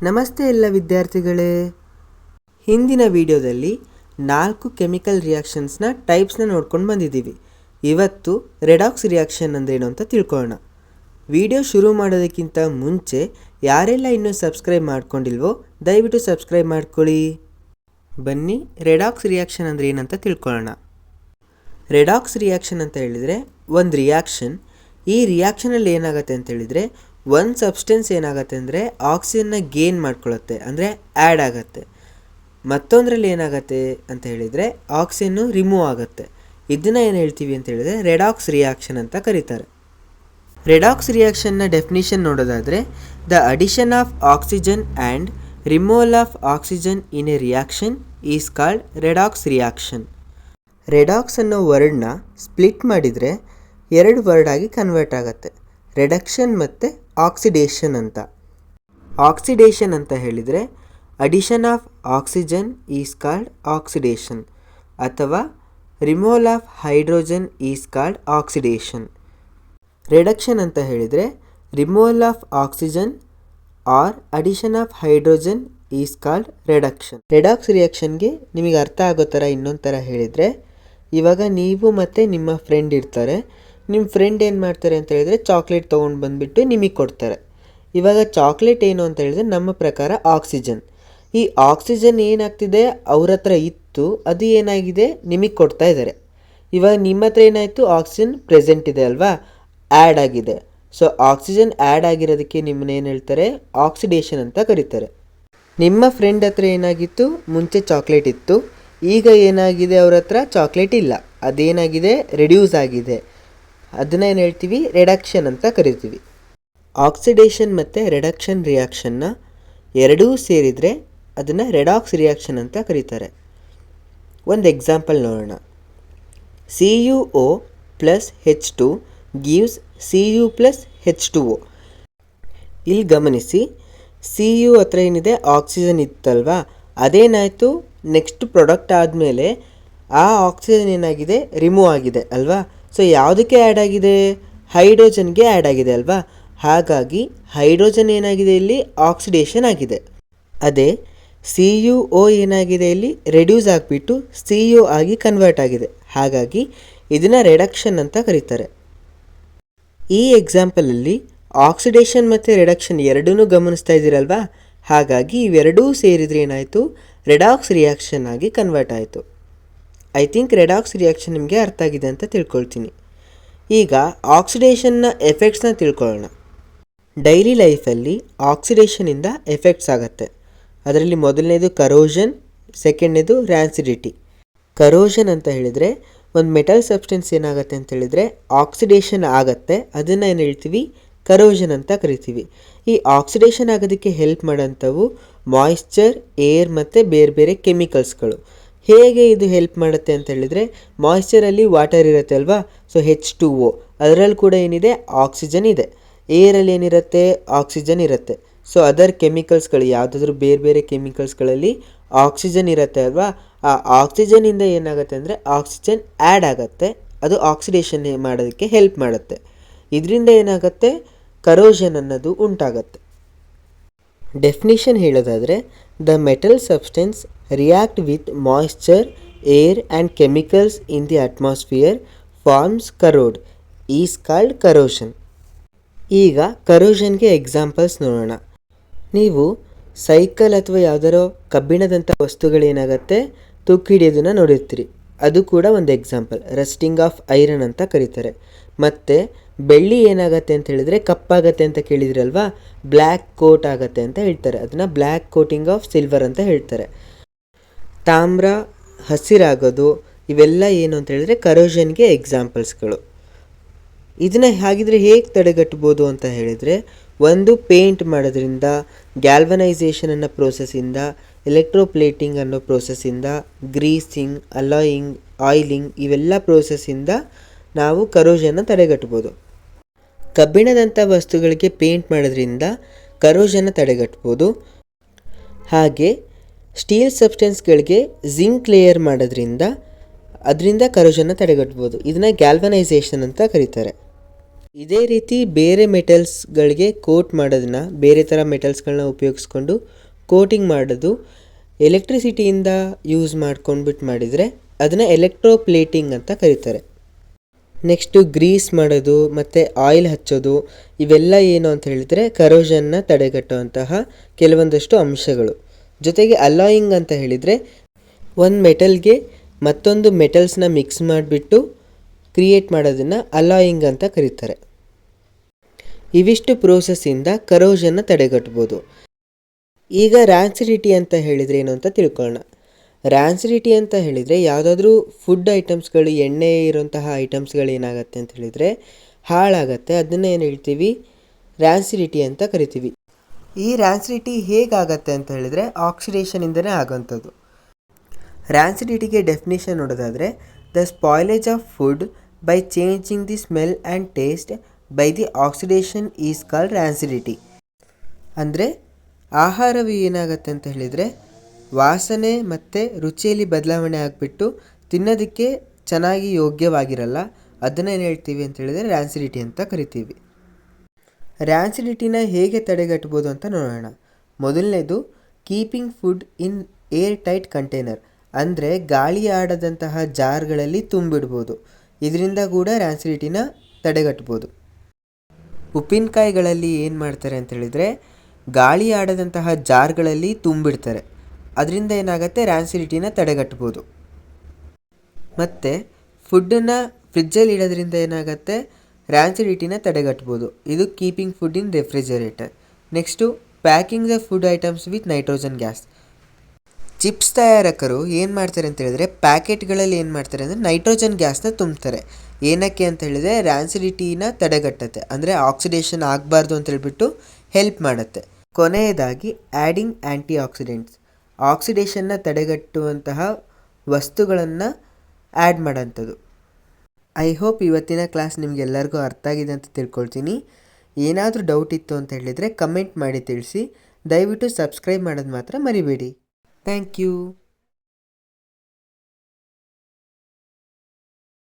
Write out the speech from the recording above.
ನಮಸ್ತೆ ಎಲ್ಲ ವಿದ್ಯಾರ್ಥಿಗಳೇ. ಹಿಂದಿನ ವಿಡಿಯೋದಲ್ಲಿ 4 ಕೆಮಿಕಲ್ ರಿಯಾಕ್ಷನ್ಸ್ನ ಟೈಪ್ಸ್ನ ನೋಡ್ಕೊಂಡು ಬಂದಿದ್ದೀವಿ. ಇವತ್ತು ರೆಡಾಕ್ಸ್ ರಿಯಾಕ್ಷನ್ ಅಂದ್ರೇನು ಅಂತ ತಿಳ್ಕೊಳ್ಳೋಣ. ವಿಡಿಯೋ ಶುರು ಮಾಡೋದಕ್ಕಿಂತ ಮುಂಚೆ ಯಾರೆಲ್ಲ ಇನ್ನೂ ಸಬ್ಸ್ಕ್ರೈಬ್ ಮಾಡ್ಕೊಂಡಿಲ್ವೋ ದಯವಿಟ್ಟು ಸಬ್ಸ್ಕ್ರೈಬ್ ಮಾಡ್ಕೊಳ್ಳಿ. ಬನ್ನಿ ರೆಡಾಕ್ಸ್ ರಿಯಾಕ್ಷನ್ ಅಂದರೆ ಏನಂತ ತಿಳ್ಕೊಳ್ಳೋಣ. ರೆಡಾಕ್ಸ್ ರಿಯಾಕ್ಷನ್ ಅಂತ ಹೇಳಿದರೆ ಒಂದು ರಿಯಾಕ್ಷನ್. ಈ ರಿಯಾಕ್ಷನಲ್ಲಿ ಏನಾಗುತ್ತೆ ಅಂತ ಹೇಳಿದರೆ ಒಂದು ಸಬ್ಸ್ಟೆನ್ಸ್ ಏನಾಗುತ್ತೆ ಅಂದರೆ ಆಕ್ಸಿಜನ್ನ ಗೇನ್ ಮಾಡ್ಕೊಳ್ಳುತ್ತೆ, ಅಂದರೆ ಆ್ಯಡ್ ಆಗುತ್ತೆ. ಮತ್ತೊಂದರಲ್ಲಿ ಏನಾಗುತ್ತೆ ಅಂತ ಹೇಳಿದರೆ ಆಕ್ಸಿಜನ್ನು ರಿಮೂವ್ ಆಗುತ್ತೆ. ಇದನ್ನು ಏನು ಹೇಳ್ತೀವಿ ಅಂತ ಹೇಳಿದರೆ ರೆಡಾಕ್ಸ್ ರಿಯಾಕ್ಷನ್ ಅಂತ ಕರೀತಾರೆ. ರೆಡಾಕ್ಸ್ ರಿಯಾಕ್ಷನ್ನ ಡೆಫಿನಿಷನ್ ನೋಡೋದಾದರೆ the addition of oxygen and removal of oxygen in a reaction is called redox reaction. Redox ಅನ್ನೋ ವರ್ಡ್ನ ಸ್ಪ್ಲಿಟ್ ಮಾಡಿದರೆ 2 ವರ್ಡ್ ಆಗಿ ಕನ್ವರ್ಟ್ ಆಗುತ್ತೆ, ರಿಡಕ್ಷನ್ ಮತ್ತು ಆಕ್ಸಿಡೇಷನ್ ಅಂತ. ಆಕ್ಸಿಡೇಷನ್ ಅಂತ ಹೇಳಿದರೆ addition of oxygen is called oxidation, ಅಥವಾ removal of hydrogen is called oxidation. Reduction ಅಂತ ಹೇಳಿದರೆ removal of oxygen or addition of hydrogen is called reduction. Redox ರಿಯಾಕ್ಷನ್ಗೆ ನಿಮಗೆ ಅರ್ಥ ಆಗೋ ಥರ ಇನ್ನೊಂದು ಥರ ಹೇಳಿದರೆ, ಇವಾಗ ನೀವು ಮತ್ತು ನಿಮ್ಮ ಫ್ರೆಂಡ್ ಇರ್ತಾರೆ. ನಿಮ್ಮ ಫ್ರೆಂಡ್ ಏನು ಮಾಡ್ತಾರೆ ಅಂತ ಹೇಳಿದರೆ ಚಾಕ್ಲೇಟ್ ತೊಗೊಂಡು ಬಂದುಬಿಟ್ಟು ನಿಮಗೆ ಕೊಡ್ತಾರೆ. ಇವಾಗ ಚಾಕ್ಲೇಟ್ ಏನು ಅಂತ ಹೇಳಿದರೆ ನಮ್ಮ ಪ್ರಕಾರ ಆಕ್ಸಿಜನ್. ಈ ಆಕ್ಸಿಜನ್ ಏನಾಗ್ತಿದೆ ಅವ್ರ ಹತ್ರ ಇತ್ತು, ಅದು ಏನಾಗಿದೆ ನಿಮಗೆ ಕೊಡ್ತಾ ಇದ್ದಾರೆ. ಇವಾಗ ನಿಮ್ಮ ಹತ್ರ ಏನಾಯಿತು, ಆಕ್ಸಿಜನ್ ಪ್ರೆಸೆಂಟ್ ಇದೆ ಅಲ್ವಾ, ಆ್ಯಡ್ ಆಗಿದೆ. ಸೊ ಆಕ್ಸಿಜನ್ ಆ್ಯಡ್ ಆಗಿರೋದಕ್ಕೆ ನಿಮ್ಮನ್ನ ಏನು ಹೇಳ್ತಾರೆ, ಆಕ್ಸಿಡೇಷನ್ ಅಂತ ಕರೀತಾರೆ. ನಿಮ್ಮ ಫ್ರೆಂಡ್ ಹತ್ರ ಏನಾಗಿತ್ತು, ಮುಂಚೆ ಚಾಕ್ಲೇಟ್ ಇತ್ತು, ಈಗ ಏನಾಗಿದೆ ಅವ್ರ ಹತ್ರ ಚಾಕ್ಲೇಟ್ ಇಲ್ಲ, ಅದೇನಾಗಿದೆ ರೆಡ್ಯೂಸ್ ಆಗಿದೆ. ಅದನ್ನ ಏನು ಹೇಳ್ತೀವಿ, ರಿಡಕ್ಷನ್ ಅಂತ ಕರಿತೀವಿ. ಆಕ್ಸಿಡೇಷನ್ ಮತ್ತು ರಿಡಕ್ಷನ್ ರಿಯಾಕ್ಷನ್ನ ಎರಡೂ ಸೇರಿದರೆ ಅದನ್ನು ರೆಡಾಕ್ಸ್ ರಿಯಾಕ್ಷನ್ ಅಂತ ಕರೀತಾರೆ. ಒಂದು ಎಕ್ಸಾಂಪಲ್ ನೋಡೋಣ. CuO plus H2 gives Cu plus H2O. ಇಲ್ಲಿ ಗಮನಿಸಿ, Cu ಹತ್ರ ಏನಿದೆ ಆಕ್ಸಿಜನ್ ಇತ್ತಲ್ವಾ, ಅದೇನಾಯಿತು ನೆಕ್ಸ್ಟ್ ಪ್ರಾಡಕ್ಟ್ ಆದಮೇಲೆ ಆ ಆಕ್ಸಿಜನ್ ಏನಾಗಿದೆ ರಿಮೂವ್ ಆಗಿದೆ ಅಲ್ವಾ. ಸೊ ಯಾವುದಕ್ಕೆ ಆ್ಯಡ್ ಆಗಿದೆ, ಹೈಡ್ರೋಜನ್ಗೆ ಆ್ಯಡ್ ಆಗಿದೆ ಅಲ್ವಾ. ಹಾಗಾಗಿ ಹೈಡ್ರೋಜನ್ ಏನಾಗಿದೆ ಇಲ್ಲಿ ಆಕ್ಸಿಡೇಷನ್ ಆಗಿದೆ. ಅದೇ CuO ಏನಾಗಿದೆ ಇಲ್ಲಿ ರೆಡ್ಯೂಸ್ ಆಗಿಬಿಟ್ಟು CO ಆಗಿ ಕನ್ವರ್ಟ್ ಆಗಿದೆ. ಹಾಗಾಗಿ ಇದನ್ನು ರಿಡಕ್ಷನ್ ಅಂತ ಕರೀತಾರೆ. ಈ ಎಕ್ಸಾಂಪಲಲ್ಲಿ ಆಕ್ಸಿಡೇಷನ್ ಮತ್ತು ರಿಡಕ್ಷನ್ ಎರಡೂ ಗಮನಿಸ್ತಾ ಇದ್ದೀರಲ್ವಾ. ಹಾಗಾಗಿ ಇವೆರಡೂ ಸೇರಿದರೆ ಏನಾಯಿತು, ರೆಡಾಕ್ಸ್ ರಿಯಾಕ್ಷನ್ ಆಗಿ ಕನ್ವರ್ಟ್ ಆಯಿತು. ಐ ಥಿಂಕ್ ರೆಡಾಕ್ಸ್ ರಿಯಾಕ್ಷನ್ ನಿಮಗೆ ಅರ್ಥ ಆಗಿದೆ ಅಂತ ತಿಳ್ಕೊಳ್ತೀನಿ. ಈಗ ಆಕ್ಸಿಡೇಷನ್ನ ಎಫೆಕ್ಟ್ಸ್ನ ತಿಳ್ಕೊಳ್ಳೋಣ. ಡೈಲಿ ಲೈಫಲ್ಲಿ ಆಕ್ಸಿಡೇಷನಿಂದ ಎಫೆಕ್ಟ್ಸ್ ಆಗುತ್ತೆ. ಅದರಲ್ಲಿ ಮೊದಲನೇದು ಕರೋಷನ್, ಸೆಕೆಂಡ್ನೇದು ರ್ಯಾನ್ಸಿಡಿಟಿ. ಕರೋಷನ್ ಅಂತ ಹೇಳಿದರೆ ಒಂದು ಮೆಟಲ್ ಸಬ್ಸ್ಟೆನ್ಸ್ ಏನಾಗುತ್ತೆ ಅಂತ ಹೇಳಿದರೆ ಆಕ್ಸಿಡೇಷನ್ ಆಗುತ್ತೆ, ಅದನ್ನು ಏನು ಹೇಳ್ತೀವಿ, ಕರೋಷನ್ ಅಂತ ಕರಿತೀವಿ. ಈ ಆಕ್ಸಿಡೇಷನ್ ಆಗೋದಕ್ಕೆ ಹೆಲ್ಪ್ ಮಾಡೋಂಥವು ಮಾಯಿಶ್ಚರ್, ಏರ್ ಮತ್ತು ಬೇರೆ ಬೇರೆ ಕೆಮಿಕಲ್ಸ್ಗಳು. ಹೇಗೆ ಇದು ಹೆಲ್ಪ್ ಮಾಡುತ್ತೆ ಅಂತ ಹೇಳಿದರೆ, ಮಾಯಿಶ್ಚರಲ್ಲಿ ವಾಟರ್ ಇರುತ್ತೆ ಅಲ್ವಾ, ಸೊ H2O, ಅದರಲ್ಲಿ ಕೂಡ ಏನಿದೆ ಆಕ್ಸಿಜನ್ ಇದೆ. ಏರಲ್ಲಿ ಏನಿರುತ್ತೆ ಆಕ್ಸಿಜನ್ ಇರುತ್ತೆ. ಸೊ ಅದರ್ ಕೆಮಿಕಲ್ಸ್ಗಳು ಯಾವುದಾದ್ರೂ ಬೇರೆ ಬೇರೆ ಕೆಮಿಕಲ್ಸ್ಗಳಲ್ಲಿ ಆಕ್ಸಿಜನ್ ಇರುತ್ತೆ ಅಲ್ವಾ, ಆ ಆಕ್ಸಿಜನಿಂದ ಏನಾಗುತ್ತೆ ಅಂದರೆ ಆಕ್ಸಿಜನ್ ಆ್ಯಡ್ ಆಗುತ್ತೆ, ಅದು ಆಕ್ಸಿಡೇಷನ್ ಮಾಡೋದಕ್ಕೆ ಹೆಲ್ಪ್ ಮಾಡುತ್ತೆ. ಇದರಿಂದ ಏನಾಗುತ್ತೆ, ಕರೋಷನ್ ಅನ್ನೋದು ಉಂಟಾಗುತ್ತೆ. ಡೆಫಿನಿಷನ್ ಹೇಳೋದಾದರೆ the metal substance react with moisture, air and chemicals in the atmosphere forms corrode is called corrosion. ಈಗ ಕರೋಷನ್ಗೆ ಎಕ್ಸಾಂಪಲ್ಸ್ ನೋಡೋಣ. ನೀವು ಸೈಕಲ್ ಅಥವಾ ಯಾವುದಾರೋ ಕಬ್ಬಿಣದಂಥ ವಸ್ತುಗಳೇನಾಗುತ್ತೆ ತುಕ್ಕು ಹಿಡಿಯೋದನ್ನು ನೋಡಿರ್ತೀರಿ, ಅದು ಕೂಡ ಒಂದು ಎಕ್ಸಾಂಪಲ್. ರಸ್ಟಿಂಗ್ ಆಫ್ ಐರನ್ ಅಂತ ಕರೀತಾರೆ. ಮತ್ತು ಬೆಳ್ಳಿ ಏನಾಗುತ್ತೆ ಅಂತ ಹೇಳಿದರೆ ಕಪ್ಪಾಗತ್ತೆ ಅಂತ ಕೇಳಿದ್ರಲ್ವಾ, ಬ್ಲ್ಯಾಕ್ ಕೋಟ್ ಆಗುತ್ತೆ ಅಂತ ಹೇಳ್ತಾರೆ, ಅದನ್ನು ಬ್ಲ್ಯಾಕ್ ಕೋಟಿಂಗ್ ಆಫ್ ಸಿಲ್ವರ್ ಅಂತ ಹೇಳ್ತಾರೆ. ತಾಮ್ರ ಹಸಿರಾಗೋದು ಇವೆಲ್ಲ ಏನು ಅಂತ ಹೇಳಿದ್ರೆ ಕರೋಷನ್ಗೆ ಎಕ್ಸಾಂಪಲ್ಸ್ಗಳು. ಇದನ್ನು ಹಾಗಿದ್ರೆ ಹೇಗೆ ತಡೆಗಟ್ಬೋದು ಅಂತ ಹೇಳಿದರೆ, ಒಂದು ಪೇಂಟ್ ಮಾಡೋದ್ರಿಂದ, ಗ್ಯಾಲ್ವನೈಸೇಷನ್ ಅನ್ನೋ ಪ್ರೋಸೆಸ್ಸಿಂದ, ಎಲೆಕ್ಟ್ರೋಪ್ಲೇಟಿಂಗ್ ಅನ್ನೋ ಪ್ರೋಸೆಸ್ಸಿಂದ, ಗ್ರೀಸಿಂಗ್, ಅಲಾಯಿಂಗ್, ಆಯಿಲಿಂಗ್ ಇವೆಲ್ಲ ಪ್ರೋಸೆಸ್ಸಿಂದ ನಾವು ಕರೋಷನ್ನ ತಡೆಗಟ್ಬೋದು. ಕಬ್ಬಿಣದಂಥ ವಸ್ತುಗಳಿಗೆ ಪೇಂಟ್ ಮಾಡೋದ್ರಿಂದ ಕರೋಷನ್ನ ತಡೆಗಟ್ಬೋದು. ಹಾಗೆ ಸ್ಟೀಲ್ ಸಬ್ಸ್ಟೆನ್ಸ್ಗಳಿಗೆ ಜಿಂಕ್ ಲೇಯರ್ ಮಾಡೋದ್ರಿಂದ ಅದರಿಂದ ಕರೋಷನ್ನ ತಡೆಗಟ್ಬೋದು. ಇದನ್ನು ಗ್ಯಾಲ್ವನೈಸೇಷನ್ ಅಂತ ಕರೀತಾರೆ. ಇದೇ ರೀತಿ ಬೇರೆ ಮೆಟಲ್ಸ್ಗಳಿಗೆ ಕೋಟ್ ಮಾಡೋದನ್ನ ಬೇರೆ ಥರ ಮೆಟಲ್ಸ್ಗಳನ್ನ ಉಪಯೋಗಿಸ್ಕೊಂಡು ಕೋಟಿಂಗ್ ಮಾಡೋದು ಎಲೆಕ್ಟ್ರಿಸಿಟಿಯಿಂದ ಯೂಸ್ ಮಾಡ್ಕೊಂಡ್ಬಿಟ್ಟು ಮಾಡಿದರೆ ಅದನ್ನು ಎಲೆಕ್ಟ್ರೋಪ್ಲೇಟಿಂಗ್ ಅಂತ ಕರೀತಾರೆ. ನೆಕ್ಸ್ಟು ಗ್ರೀಸ್ ಮಾಡೋದು ಮತ್ತು ಆಯಿಲ್ ಹಚ್ಚೋದು ಇವೆಲ್ಲ ಏನು ಅಂತ ಹೇಳಿದರೆ ಕರೋಷನ್ನ ತಡೆಗಟ್ಟುವಂತಹ ಕೆಲವೊಂದಷ್ಟು ಅಂಶಗಳು. ಜೊತೆಗೆ ಅಲಾಯಿಂಗ್ ಅಂತ ಹೇಳಿದರೆ ಒಂದು ಮೆಟಲ್ಗೆ ಮತ್ತೊಂದು ಮೆಟಲ್ಸ್ನ ಮಿಕ್ಸ್ ಮಾಡಿಬಿಟ್ಟು ಕ್ರಿಯೇಟ್ ಮಾಡೋದನ್ನು ಅಲಾಯಿಂಗ್ ಅಂತ ಕರೀತಾರೆ. ಇವಿಷ್ಟು ಪ್ರೋಸೆಸ್ಸಿಂದ ಕರೋಷನ್ನ ತಡೆಗಟ್ಬೋದು. ಈಗ ರ್ಯಾನ್ಸಿಡಿಟಿ ಅಂತ ಹೇಳಿದರೆ ಏನು ಅಂತ ತಿಳ್ಕೊಳ್ಳೋಣ. ರ್ಯಾನ್ಸಿಡಿಟಿ ಅಂತ ಹೇಳಿದರೆ ಯಾವುದಾದ್ರೂ ಫುಡ್ ಐಟಮ್ಸ್ಗಳು, ಎಣ್ಣೆ ಇರೋಂತಹ ಐಟಮ್ಸ್ಗಳು ಏನಾಗುತ್ತೆ ಅಂತ ಹೇಳಿದರೆ ಹಾಳಾಗತ್ತೆ. ಅದನ್ನು ಏನು ಹೇಳ್ತೀವಿ, ರ್ಯಾನ್ಸಿಡಿಟಿ ಅಂತ ಕರಿತೀವಿ. ಈ ರ್ಯಾನ್ಸಿಡಿಟಿ ಹೇಗಾಗತ್ತೆ ಅಂತ ಹೇಳಿದರೆ ಆಕ್ಸಿಡೇಷನಿಂದನೇ ಆಗೋಂಥದ್ದು. ರ್ಯಾನ್ಸಿಡಿಟಿಗೆ ಡೆಫಿನಿಷನ್ ನೋಡೋದಾದರೆ the spoilage of food by changing the smell and taste by the oxidation is called rancidity. ಅಂದರೆ ಆಹಾರವು ಏನಾಗುತ್ತೆ ಅಂತ ಹೇಳಿದರೆ ವಾಸನೆ ಮತ್ತು ರುಚಿಯಲ್ಲಿ ಬದಲಾವಣೆ ಆಗಿಬಿಟ್ಟು ತಿನ್ನೋದಕ್ಕೆ ಚೆನ್ನಾಗಿ ಯೋಗ್ಯವಾಗಿರಲ್ಲ. ಅದನ್ನು ಏನು ಹೇಳ್ತೀವಿ ಅಂತ ಹೇಳಿದರೆ ರ್ಯಾನ್ಸಿಡಿಟಿ ಅಂತ ಕರಿತೀವಿ. ರ್ಯಾನ್ಸಿಡಿಟಿನ ಹೇಗೆ ತಡೆಗಟ್ಬೋದು ಅಂತ ನೋಡೋಣ. ಮೊದಲನೇದು keeping food in air tight container, ಅಂದರೆ ಗಾಳಿ ಆಡದಂತಹ ಜಾರ್ಗಳಲ್ಲಿ ತುಂಬಿಡ್ಬೋದು. ಇದರಿಂದ ಕೂಡ ರ್ಯಾನ್ಸಿಡಿಟಿನ ತಡೆಗಟ್ಬೋದು. ಉಪ್ಪಿನಕಾಯಿಗಳಲ್ಲಿ ಏನು ಮಾಡ್ತಾರೆ ಅಂತ ಹೇಳಿದರೆ ಗಾಳಿ ಆಡದಂತಹ ಜಾರ್ಗಳಲ್ಲಿ ತುಂಬಿಡ್ತಾರೆ. ಅದರಿಂದ ಏನಾಗುತ್ತೆ, ರ್ಯಾನ್ಸಿಡಿಟಿನ ತಡೆಗಟ್ಬೋದು. ಮತ್ತು ಫುಡ್ಡನ್ನು ಫ್ರಿಜ್ಜಲ್ಲಿ ಇಡೋದ್ರಿಂದ ಏನಾಗುತ್ತೆ, ರ್ಯಾನ್ಸಿಡಿಟಿನ ತಡೆಗಟ್ಬೋದು. ಇದು keeping food in refrigerator. Next packing the food items with nitrogen gas. Chips ತಯಾರಕರು ಏನು ಮಾಡ್ತಾರೆ ಅಂತ ಹೇಳಿದರೆ ಪ್ಯಾಕೆಟ್ಗಳಲ್ಲಿ ಏನು ಮಾಡ್ತಾರೆ ಅಂದರೆ ನೈಟ್ರೋಜನ್ ಗ್ಯಾಸ್ನ ತುಂಬ್ತಾರೆ. ಏನಕ್ಕೆ ಅಂತ ಹೇಳಿದರೆ ರ್ಯಾನ್ಸಿಡಿಟಿನ ತಡೆಗಟ್ಟುತ್ತೆ, ಅಂದರೆ ಆಕ್ಸಿಡೇಷನ್ ಆಗಬಾರ್ದು ಅಂತ ಹೇಳ್ಬಿಟ್ಟು ಹೆಲ್ಪ್ ಮಾಡುತ್ತೆ. ಕೊನೆಯದಾಗಿ ಆ್ಯಡಿಂಗ್ ಆ್ಯಂಟಿ ಆಕ್ಸಿಡೆಂಟ್ಸ್, ಆಕ್ಸಿಡೇಷನ್ನ ತಡೆಗಟ್ಟುವಂತಹ ವಸ್ತುಗಳನ್ನು ಆ್ಯಡ್ ಮಾಡೋಂಥದ್ದು. ಐ ಹೋಪ್ ಇವತ್ತಿನ ಕ್ಲಾಸ್ ನಿಮಗೆಲ್ಲರಿಗೂ ಅರ್ಥ ಆಗಿದೆ ಅಂತ ತಿಳ್ಕೊಳ್ತೀನಿ. ಏನಾದರೂ ಡೌಟ್ ಇತ್ತು ಅಂತ ಹೇಳಿದರೆ ಕಮೆಂಟ್ ಮಾಡಿ ತಿಳಿಸಿ. ದಯವಿಟ್ಟು ಸಬ್ಸ್ಕ್ರೈಬ್ ಮಾಡೋದು ಮಾತ್ರ ಮರಿಬೇಡಿ. Thank you.